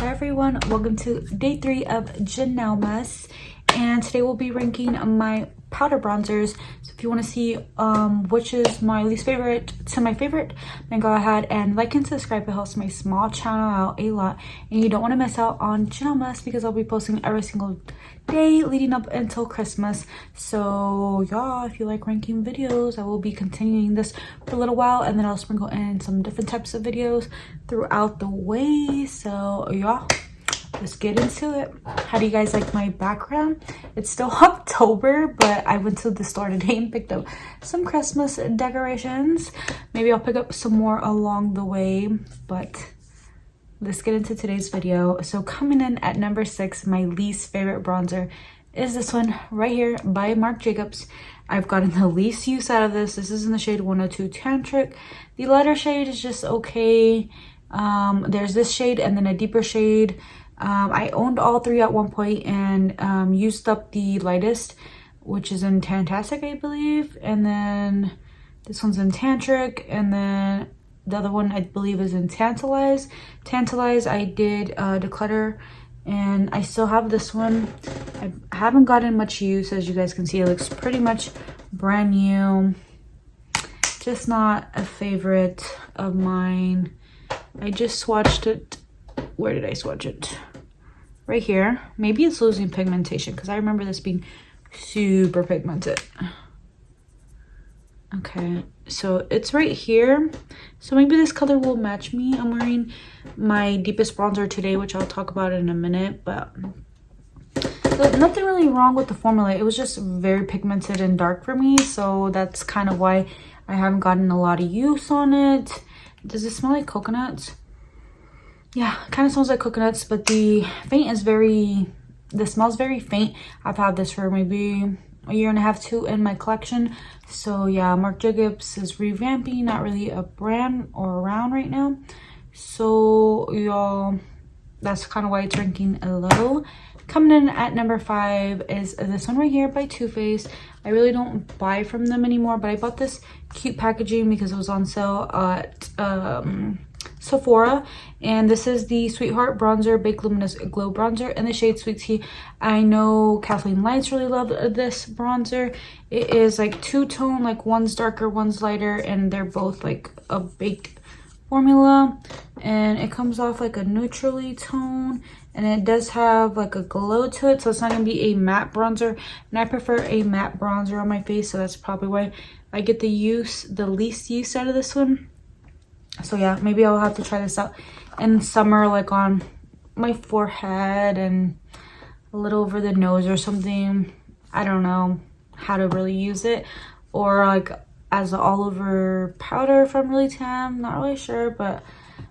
Hi everyone, welcome to day 3 of JANELMAS, and today we'll be ranking my powder bronzers. So if you want to see which is my least favorite to my favorite, then go ahead and like and subscribe. It helps my small channel out a lot, and you don't want to miss out on JANELMAS because I'll be posting every single day leading up until Christmas. So y'all, if you like ranking videos, I will be continuing this for a little while, and then I'll sprinkle in some different types of videos throughout the way. So y'all, let's get into it. How do you guys like my background? It's still October, but I went to the store today and picked up some Christmas decorations. Maybe I'll pick up some more along the way, but let's get into today's video. So coming in at number 6, my least favorite bronzer is this one right here by Marc Jacobs. I've gotten the least use out of this. This is in the shade 102 Tantric. The lighter shade is just okay. There's this shade and then a deeper shade. I owned all 3 at one point and used up the lightest, which is in Fantastic, I believe. And then this one's in Tantric, and then the other one I believe is in Tantalize. Tantalize I did declutter, and I still have this one. I haven't gotten much use. As you guys can see, it looks pretty much brand new. Just not a favorite of mine. I just swatched it. Where did I swatch it? Right here. Maybe it's losing pigmentation because I remember this being super pigmented. Okay, so it's right here. So maybe this color will match me. I'm wearing my deepest bronzer today, which I'll talk about in a minute, but nothing really wrong with the formula. It was just very pigmented and dark for me, so that's kind of why I haven't gotten a lot of use on it. Does it smell like coconuts? Yeah, kind of smells like coconuts, but the smell's very faint. I've had this for maybe a year and a half, 2 in my collection. So yeah, Marc Jacobs is revamping, not really a brand or around right now. So y'all, that's kind of why it's ranking low. Coming in at number 5 is this one right here by Too Faced. I really don't buy from them anymore, but I bought this cute packaging because it was on sale at Sephora, and this is the Sweetheart Bronzer Baked Luminous Glow Bronzer in the shade Sweet Tea. I know Kathleen Lights really loved this bronzer. It is like 2-tone, like one's darker, one's lighter, and they're both like a baked formula, and it comes off like a neutrally tone, and it does have like a glow to it, so it's not gonna be a matte bronzer, and I prefer a matte bronzer on my face, so that's probably why I get the least use out of this one. So yeah, maybe I'll have to try this out in summer, like on my forehead and a little over the nose or something. I don't know how to really use it, or like as an all over powder if I'm really tan. Not really sure, but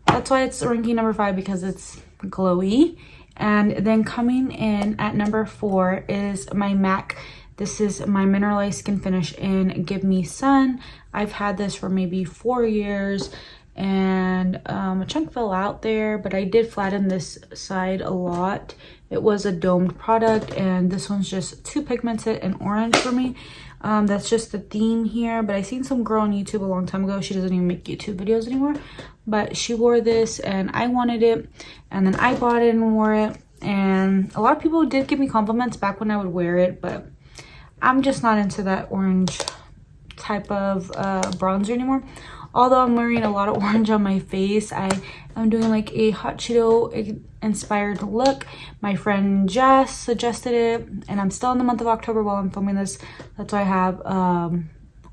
that's why it's ranking number 5, because it's glowy. And then coming in at number 4 is my MAC. This is my mineralized skin finish in Give Me Sun. I've had this for maybe 4 years, and a chunk fell out there, but I did flatten this side a lot. It was a domed product, and this one's just too pigmented and orange for me. That's just the theme here, but I seen some girl on YouTube a long time ago. She doesn't even make YouTube videos anymore, but she wore this and I wanted it, and then I bought it and wore it, and a lot of people did give me compliments back when I would wear it, but I'm just not into that orange type of bronzer anymore. Although I'm wearing a lot of orange on my face, I am doing like a Hot Cheeto inspired look. My friend Jess suggested it, and I'm still in the month of October while I'm filming this. That's why I have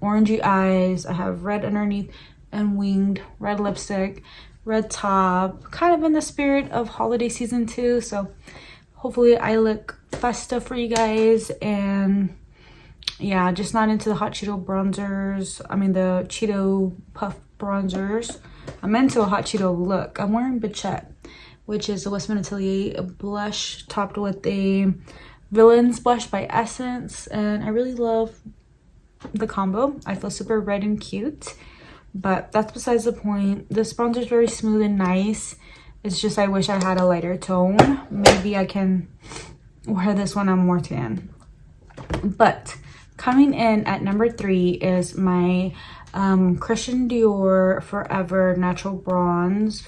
orangey eyes, I have red underneath and winged, red lipstick, red top, kind of in the spirit of holiday season too. So hopefully I look festive for you guys. And yeah, just not into the Hot Cheeto bronzers. I mean the Cheeto Puff bronzers. I'm into a Hot Cheeto look. I'm wearing Bichette, which is a Westman Atelier blush topped with a Villains blush by Essence, and I really love the combo. I feel super red and cute, but that's besides the point. This bronzer is very smooth and nice. It's just I wish I had a lighter tone. Maybe I can wear this when I'm more tan. But coming in at number 3 is my Christian Dior Forever Natural Bronze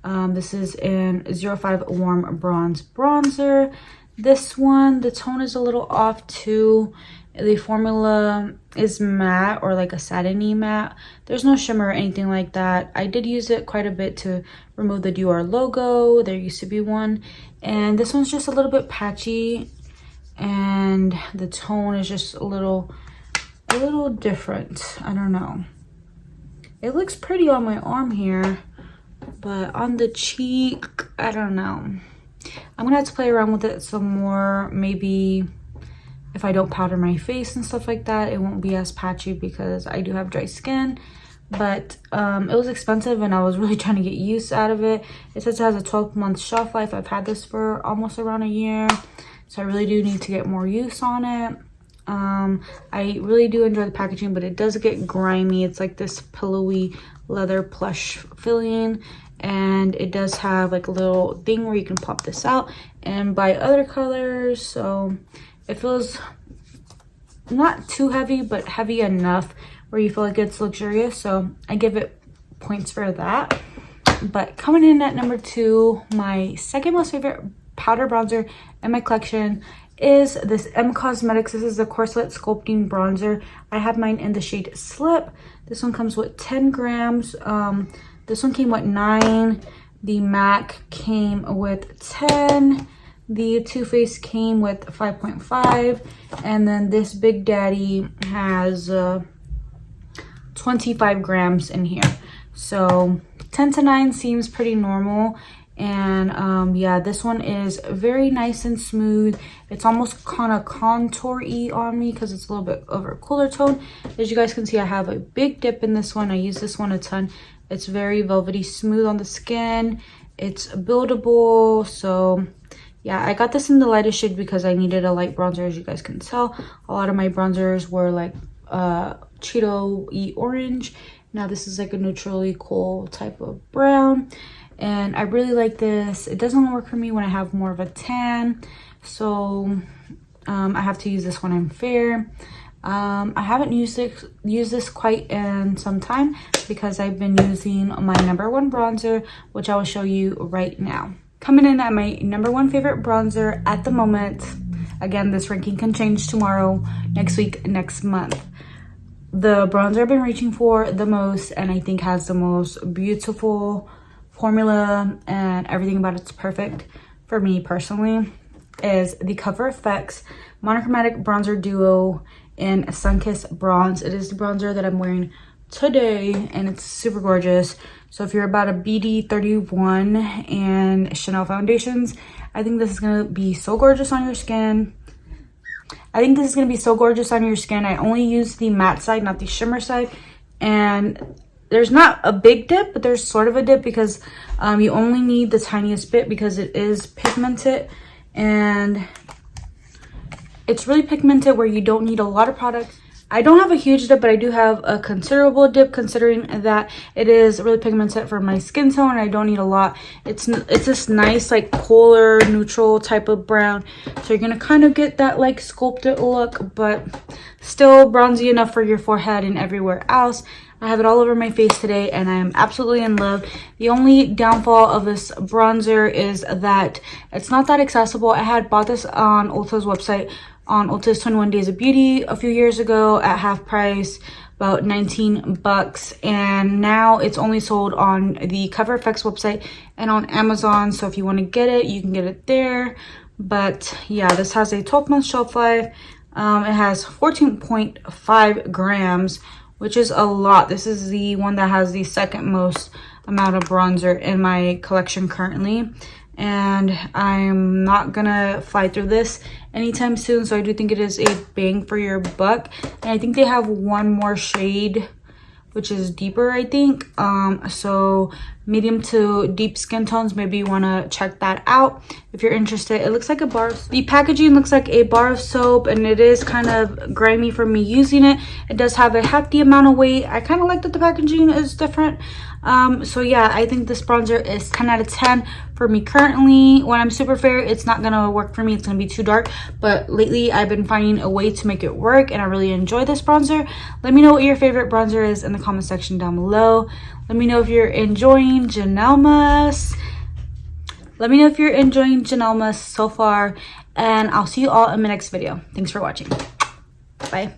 This is in 05 Warm Bronze Bronzer. This one, the tone is a little off too. The formula is matte, or like a satiny matte. There's no shimmer or anything like that. I did use it quite a bit to remove the Dior logo. There used to be one. And this one's just a little bit patchy, and the tone is just a little different. I don't know. It looks pretty on my arm here, but on the cheek, I don't know. I'm gonna have to play around with it some more. Maybe if I don't powder my face and stuff like that, it won't be as patchy because I do have dry skin. But it was expensive and I was really trying to get use out of it. It says it has a 12-month shelf life. I've had this for almost around a year, so I really do need to get more use on it. I really do enjoy the packaging, but it does get grimy. It's like this pillowy leather plush feeling, and it does have like a little thing where you can pop this out and buy other colors. So it feels not too heavy, but heavy enough where you feel like it's luxurious. So I give it points for that. But coming in at number 2, my second most favorite powder bronzer in my collection is this M Cosmetics. This is the Corselet Sculpting Bronzer. I have mine in the shade Slip. This one comes with 10 grams. This one came with 9. The MAC came with 10. The Too Faced came with 5.5. And then this Big Daddy has 25 grams in here. So 10 to 9 seems pretty normal. And yeah, this one is very nice and smooth. It's almost kind of contour-y on me because it's a little bit of a cooler tone. As you guys can see, I have a big dip in this one. I use this one a ton. It's very velvety smooth on the skin. It's buildable. So yeah, I got this in the lightest shade because I needed a light bronzer. As you guys can tell, a lot of my bronzers were like Cheeto-y orange. Now this is like a neutrally cool type of brown. And I really like this. It doesn't work for me when I have more of a tan, so I have to use this when I'm fair. I haven't used this quite in some time because I've been using my #1 bronzer, which I will show you right now. Coming in at my #1 favorite bronzer at the moment. Again, this ranking can change tomorrow, next week, next month. The bronzer I've been reaching for the most, and I think has the most beautiful formula and everything about it's perfect for me personally, is the Cover FX Monochromatic Bronzer Duo in Sunkissed Bronze. It is the bronzer that I'm wearing today, and it's super gorgeous. So if you're about a BD 31 and Chanel foundations, I think this is gonna be so gorgeous on your skin. I only use the matte side, not the shimmer side, and there's not a big dip, but there's sort of a dip because you only need the tiniest bit because it is pigmented, and it's really pigmented where you don't need a lot of product. I don't have a huge dip, but I do have a considerable dip considering that it is really pigmented for my skin tone. I don't need a lot. It's this nice like polar neutral type of brown. So you're gonna kind of get that like sculpted look, but still bronzy enough for your forehead and everywhere else. I have it all over my face today and I am absolutely in love. The only downfall of this bronzer is that it's not that accessible. I had bought this on Ulta's website, on Ulta's 21 Days of Beauty a few years ago at half price, about 19 bucks. And now it's only sold on the Cover FX website and on Amazon. So if you want to get it, you can get it there. But yeah, this has a 12-month shelf life. It has 14.5 grams, which is a lot. This is the one that has the second most amount of bronzer in my collection currently. And I'm not gonna fly through this anytime soon, so I do think it is a bang for your buck. And I think they have one more shade, which is deeper, I think. So medium to deep skin tones, maybe you want to check that out if you're interested. It looks like a bar. The packaging looks like a bar of soap, and it is kind of grimy for me using it. It does have a hefty amount of weight. I kind of like that the packaging is different. So yeah, I think this bronzer is 10 out of 10 for me currently. When I'm super fair, it's not gonna work for me. It's gonna be too dark, but lately I've been finding a way to make it work, and I really enjoy this bronzer. Let me know what your favorite bronzer is in the comment section down below. Let me know if you're enjoying JANELMAS. Let me know if you're enjoying JANELMAS so far, and I'll see you all in my next video. Thanks for watching. Bye.